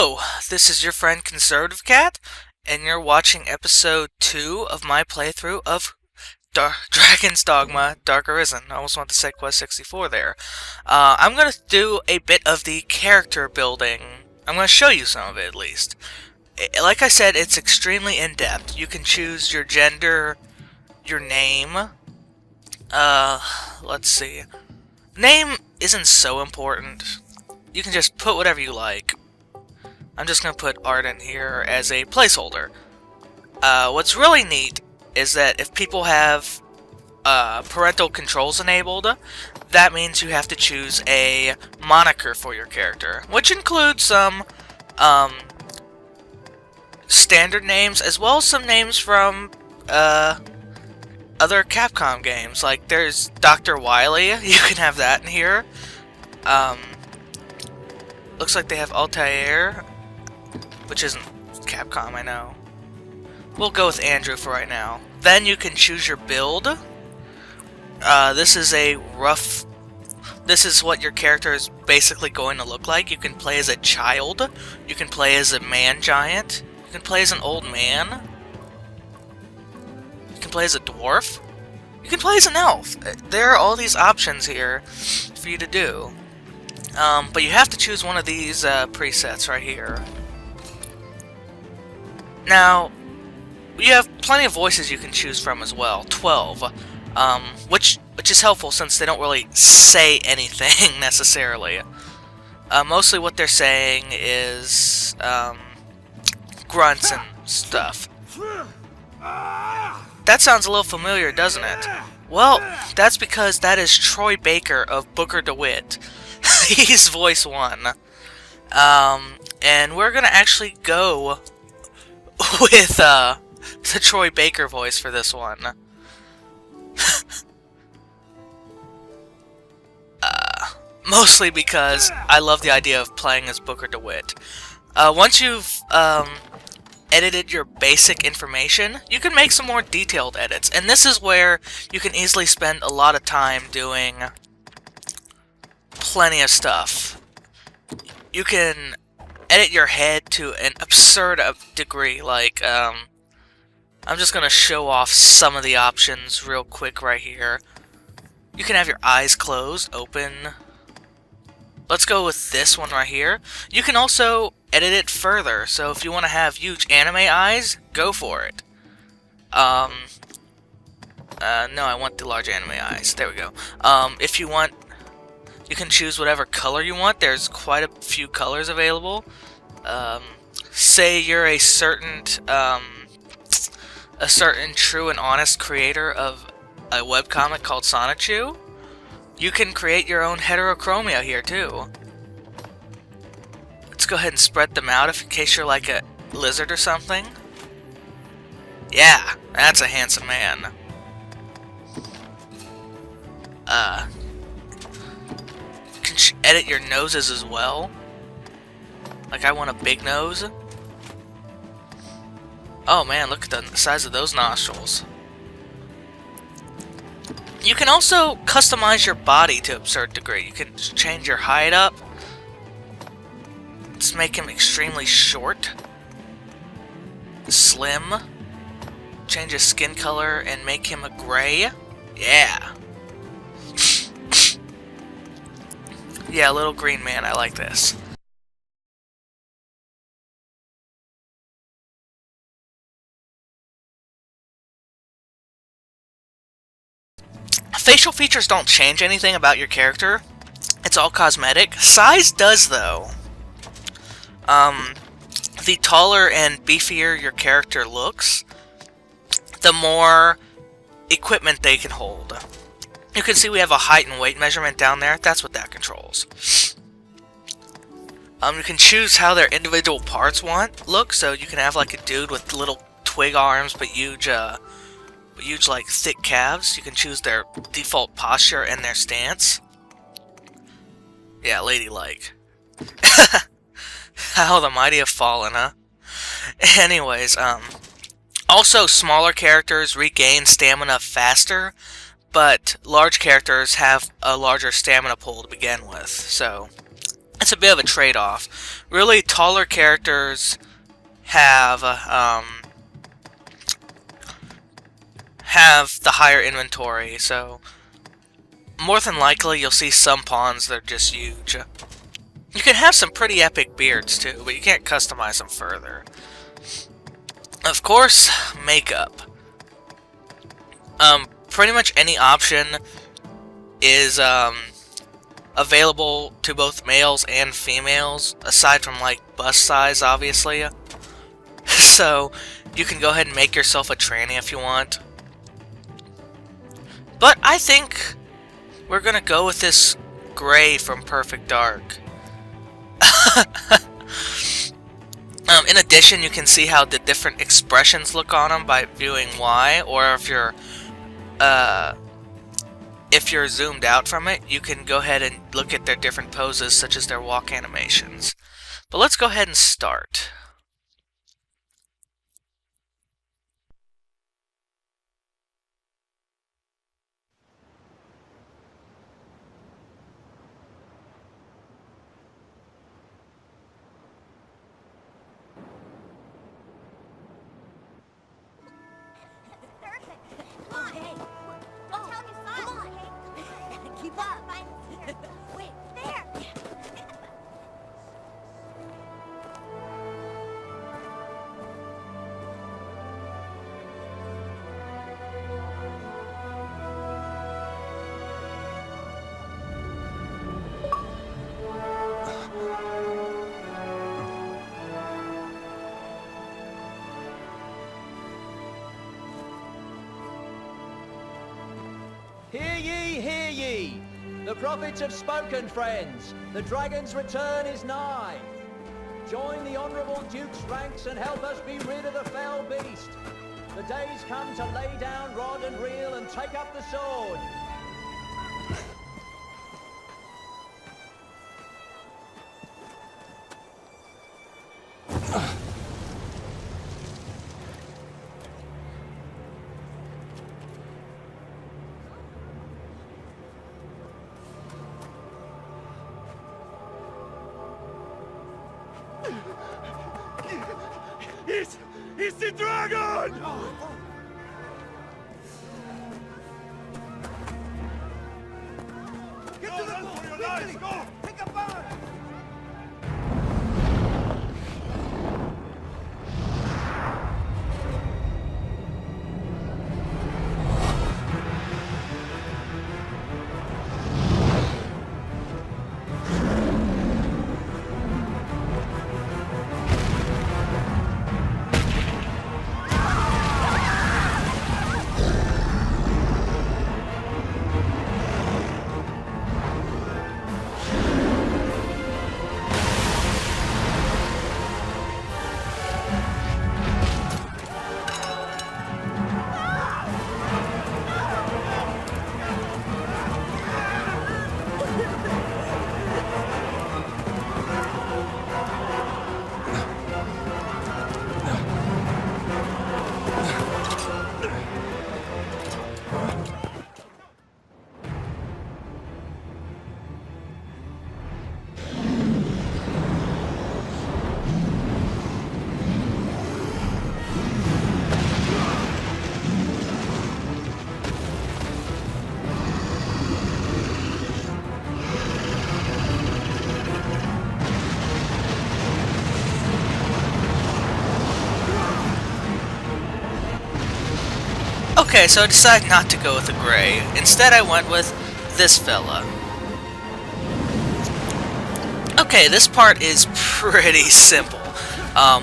Hello, this is your friend Conservative Cat, and you're watching episode 2 of my playthrough of Dragon's Dogma, Dark Arisen. I almost want to say Quest 64 there. I'm going to do a bit of the character building. I'm going to show you some of it, at least. Like I said, it's extremely in-depth. You can choose your gender, your name. Let's see. Name isn't so important. You can just put whatever you like. I'm just going to put Ardent here as a placeholder. What's really neat is that if people have parental controls enabled, that means you have to choose a moniker for your character, which includes some standard names as well as some names from other Capcom games. Like there's Dr. Wily, you can have that in here. Looks like they have Altair, which isn't Capcom, I know. We'll go with Andrew for right now. Then you can choose your build. This is what your character is basically going to look like. You can play as a child. You can play as a man-giant. You can play as an old man. You can play as a dwarf. You can play as an elf. There are all these options here for you to do. But you have to choose one of these presets right here. Now, you have plenty of voices you can choose from as well, 12, which is helpful since they don't really say anything necessarily. Mostly what they're saying is grunts and stuff. That sounds a little familiar, doesn't it? Well, that's because that is Troy Baker of Booker DeWitt. He's voice 1. And we're gonna actually go with the Troy Baker voice for this one. Mostly because I love the idea of playing as Booker DeWitt. Once you've edited your basic information, you can make some more detailed edits, and this is where you can easily spend a lot of time doing plenty of stuff. You can edit your head to an absurd degree, like, I'm just gonna show off some of the options real quick right here. You can have your eyes closed, open. Let's go with this one right here. You can also edit it further, so if you want to have huge anime eyes, go for it. No, I want the large anime eyes. There we go. If you want, you can choose whatever color you want. There's quite a few colors available. Say you're a certain true and honest creator of a webcomic called Sonichu. You can create your own heterochromia here too. Let's go ahead and spread them out in case you're like a lizard or something. Yeah, that's a handsome man. You can edit your noses as well. Like I want a big nose. Oh man, look at the size of those nostrils. You can also customize your body to an absurd degree. You can change your height up. Let's make him extremely short. Slim. Change his skin color and make him a gray. Yeah. Yeah, little green man, I like this. Facial features don't change anything about your character. It's all cosmetic. Size does, though. The taller and beefier your character looks, the more equipment they can hold. You can see we have a height and weight measurement down there. That's what that controls. You can choose how their individual parts look. So you can have like a dude with little twig arms, but huge like thick calves. You can choose their default posture and their stance. Yeah, ladylike. How the mighty have fallen, huh? Anyways, also smaller characters regain stamina faster, but large characters have a larger stamina pool to begin with, so it's a bit of a trade-off. Really, taller characters have the higher inventory, so more than likely you'll see some pawns that are just huge. You can have some pretty epic beards too, but you can't customize them further. Of course, makeup. Pretty much any option is available to both males and females, aside from like bust size, obviously. So you can go ahead and make yourself a tranny if you want. But I think we're gonna go with this gray from Perfect Dark. In addition, you can see how the different expressions look on them by viewing Y, or if you're zoomed out from it, you can go ahead and look at their different poses, such as their walk animations. But let's go ahead and start. Hear ye, hear ye! The prophets have spoken, friends. The dragon's return is nigh. Join the honourable Duke's ranks and help us be rid of the fell beast. The day's come to lay down rod and reel and take up the sword. It's the dragon! Get to the boat! For your lives, go! Take a bow! Okay, so I decided not to go with the gray. Instead, I went with this fella. Okay, this part is pretty simple.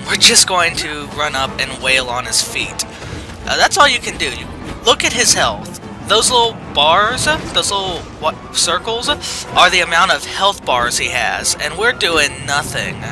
We're just going to run up and wail on his feet. That's all you can do. You look at his health. Those little bars, those little circles, are the amount of health bars he has, and we're doing nothing.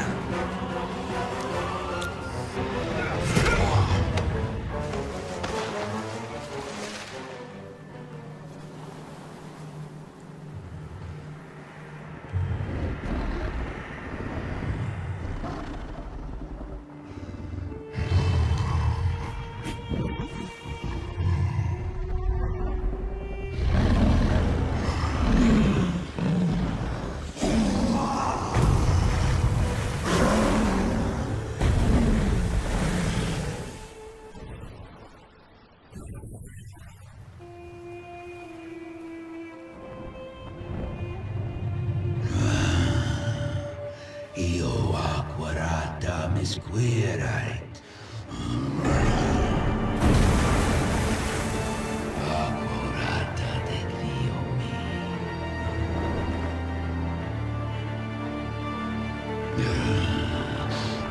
Io acquarata misquirait. Acquarata de Dio mi.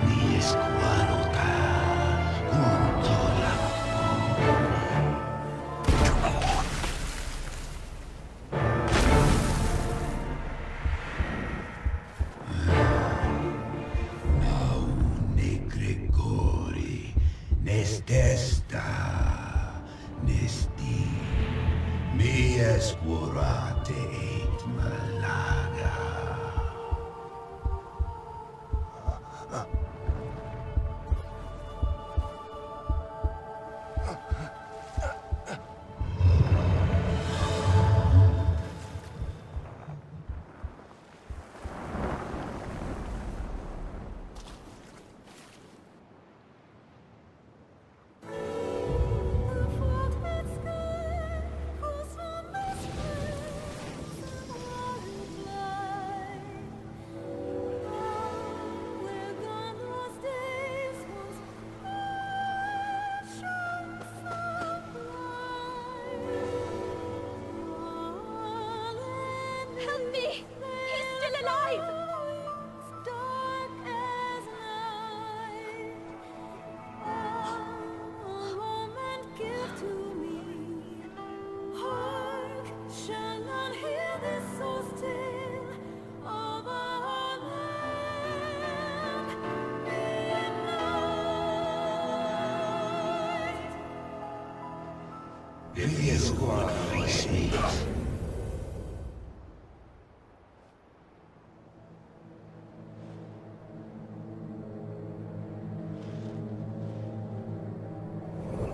Mi esquarota. Junto la Gregori, nestesta, nesti, mi escurate et malaga. Help me! He's still alive! If the squad face me.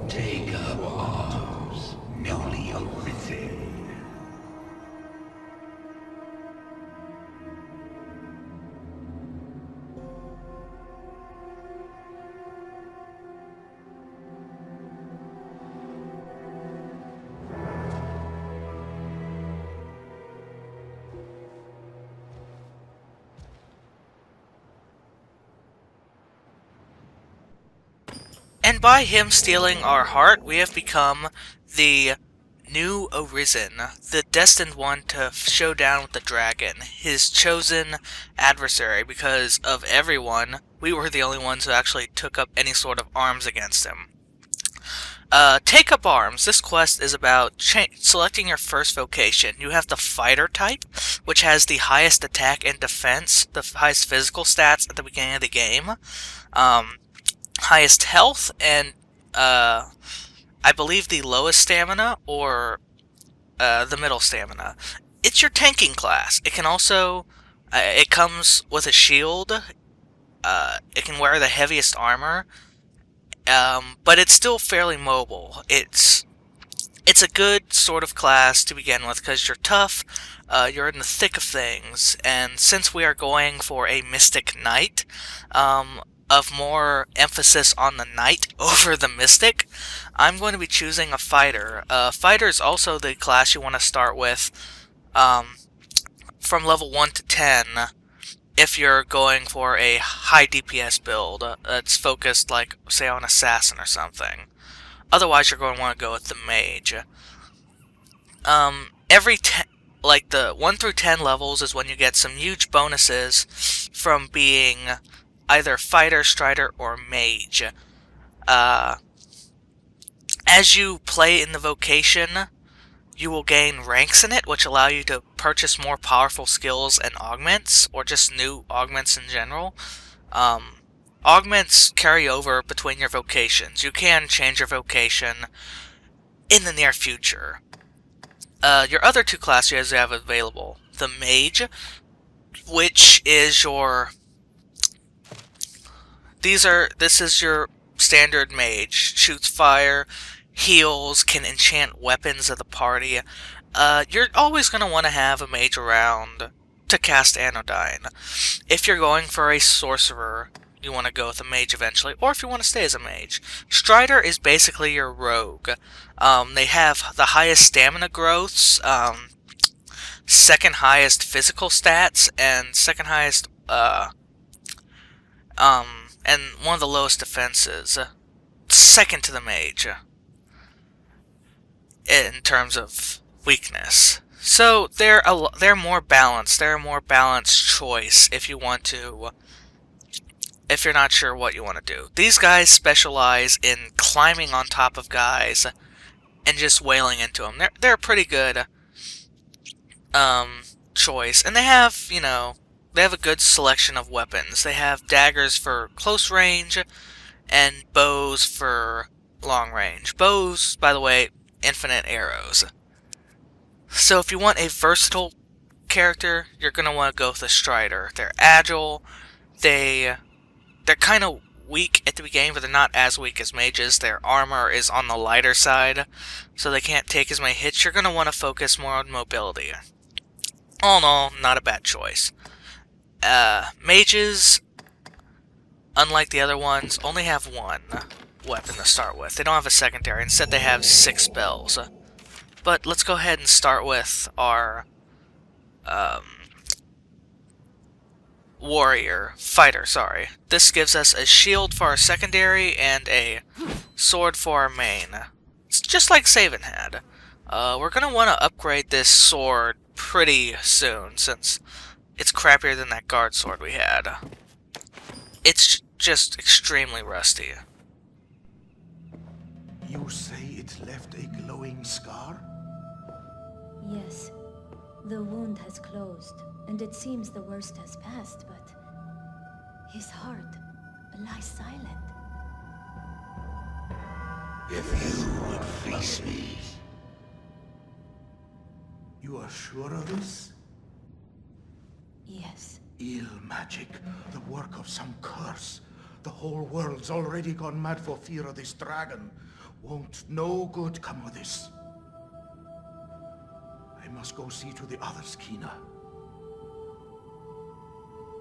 Take up arms, newly arisen. And by him stealing our heart, we have become the new Arisen, the destined one to show down with the dragon, his chosen adversary. Because of everyone, we were the only ones who actually took up any sort of arms against him. Take up arms. This quest is about selecting your first vocation. You have the fighter type, which has the highest attack and defense, the highest physical stats at the beginning of the game, highest health, and I believe the lowest stamina, or the middle stamina. It's your tanking class. It can also, it comes with a shield. It can wear the heaviest armor. But it's still fairly mobile. It's a good sort of class to begin with because you're tough, you're in the thick of things, and since we are going for a Mystic Knight, of more emphasis on the Knight over the Mystic, I'm going to be choosing a Fighter. Fighter is also the class you want to start with from level 1 to 10. If you're going for a high DPS build that's focused, like, say, on Assassin or something. Otherwise, you're going to want to go with the Mage. Like, the 1 through 10 levels is when you get some huge bonuses from being either Fighter, Strider, or Mage. As you play in the Vocation, you will gain ranks in it, which allow you to purchase more powerful skills and augments, or just new augments in general. Augments carry over between your vocations. You can change your vocation in the near future. Your other two classes you have available. The Mage, which is your... This is your standard Mage. Shoots fire, heals, can enchant weapons of the party. You're always going to want to have a mage around to cast Anodyne. If you're going for a sorcerer, you want to go with a mage eventually, or if you want to stay as a mage. Strider is basically your rogue. They have the highest stamina growths, second highest physical stats, and second highest And one of the lowest defenses, second to the mage, in terms of weakness. So they're more balanced. They're a more balanced choice if you want to, if you're not sure what you want to do. These guys specialize in climbing on top of guys and just wailing into them. They're a pretty good choice, and they have, you know, they have a good selection of weapons. They have daggers for close range and bows for long range. Bows, by the way, infinite arrows. So if you want a versatile character, you're going to want to go with a Strider. They're agile. They're kind of weak at the beginning, but they're not as weak as mages. Their armor is on the lighter side, so they can't take as many hits. You're going to want to focus more on mobility. All in all, not a bad choice. Mages, unlike the other ones, only have one weapon to start with. They don't have a secondary. Instead, they have 6 spells. But let's go ahead and start with our fighter, sorry. This gives us a shield for our secondary and a sword for our main. It's just like Saven had. We're going to want to upgrade this sword pretty soon, since it's crappier than that guard sword we had. It's just extremely rusty. You say it left a glowing scar? Yes. The wound has closed, and it seems the worst has passed, but his heart lies silent. If you would face me, You are sure of this? Yes. Ill magic, the work of some curse. The whole world's already gone mad for fear of this dragon. Won't no good come of this. I must go see to the others, Kina.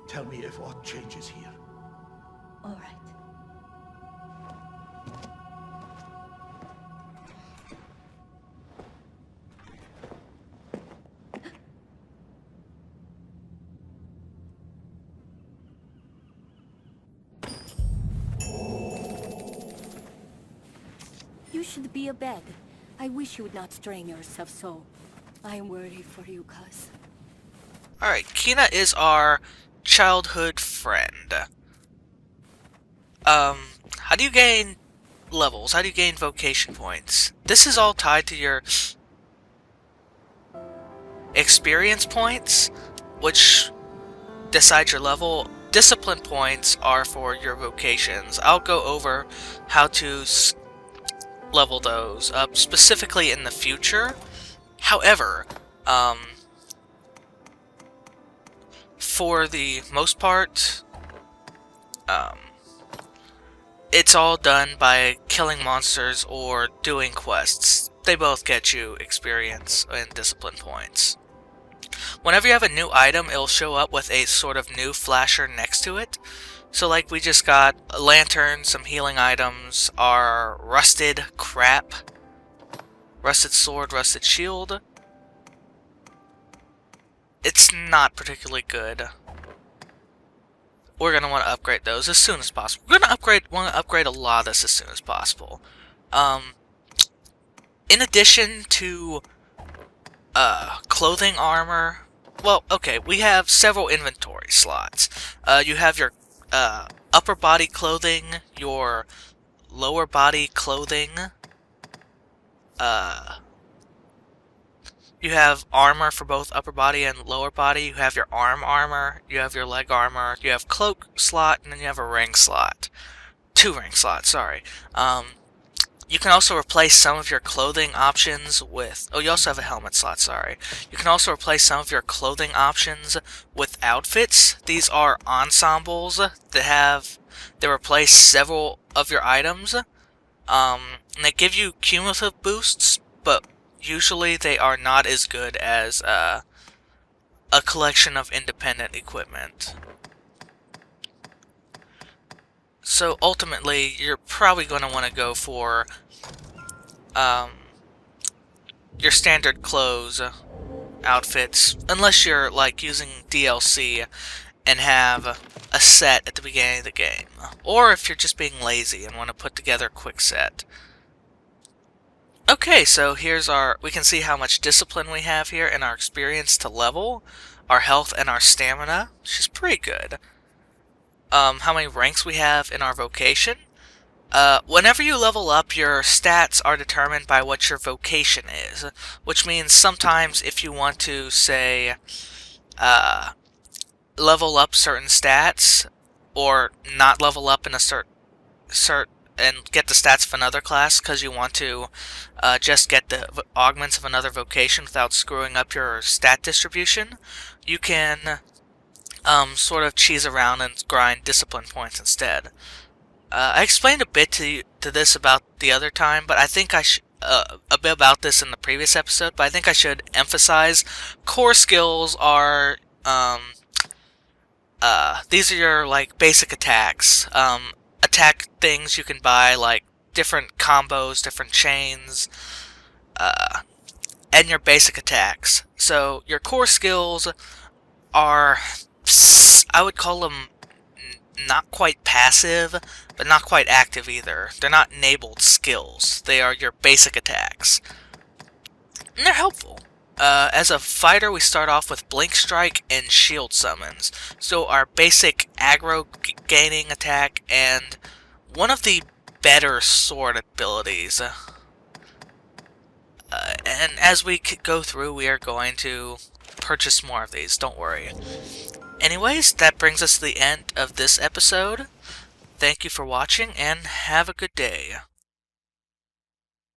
Tell me if aught changes here. All right. You should be abed. I wish you would not strain yourself so. I am worried for you, cuz. Alright, Kina is our childhood friend. How do you gain levels? How do you gain vocation points? This is all tied to your experience points, which decide your level. Discipline points are for your vocations. I'll go over how to level those up specifically in the future. However, for the most part, it's all done by killing monsters or doing quests. They both get you experience and discipline points. Whenever you have a new item, it'll show up with a sort of new flasher next to it. So like we just got a lantern, some healing items, our rusted crap, rusted sword, rusted shield. It's not particularly good. We're going to want to upgrade those as soon as possible. We're going to want to upgrade a lot of this as soon as possible. In addition to clothing armor, well, okay, we have several inventory slots. You have your upper body clothing, your lower body clothing. You have armor for both upper body and lower body. You have your arm armor, you have your leg armor, you have cloak slot, and then you have a ring slot. 2 ring slots, sorry. You can also replace some of your clothing options with... Oh, you also have a helmet slot, sorry. You can also replace some of your clothing options with outfits. These are ensembles that replace several of your items. And they give you cumulative boosts, but usually they are not as good as a collection of independent equipment. So ultimately, you're probably going to want to go for your standard clothes outfits, unless you're like using DLC and have a set at the beginning of the game. Or if you're just being lazy and want to put together a quick set. Okay, so here's we can see how much discipline we have here and our experience to level, our health and our stamina, which is pretty good. How many ranks we have in our vocation. Whenever you level up, your stats are determined by what your vocation is, which means sometimes if you want to, say, level up certain stats, or not level up in a and get the stats of another class because you want to just get the augments of another vocation without screwing up your stat distribution, you can sort of cheese around and grind discipline points instead. I explained a bit to this about the other time, but I think I should a bit about this in the previous episode. But I think I should emphasize core skills are these are your like basic attacks. Attack things you can buy, like different combos, different chains, and your basic attacks. So your core skills are, I would call them not quite passive, but not quite active either. They're not enabled skills. They are your basic attacks. And they're helpful. As a fighter, we start off with Blink Strike and Shield Summons. So our basic aggro gaining attack and one of the better sword abilities. And as we go through, we are going to purchase more of these, don't worry. Anyways, that brings us to the end of this episode. Thank you for watching, and have a good day.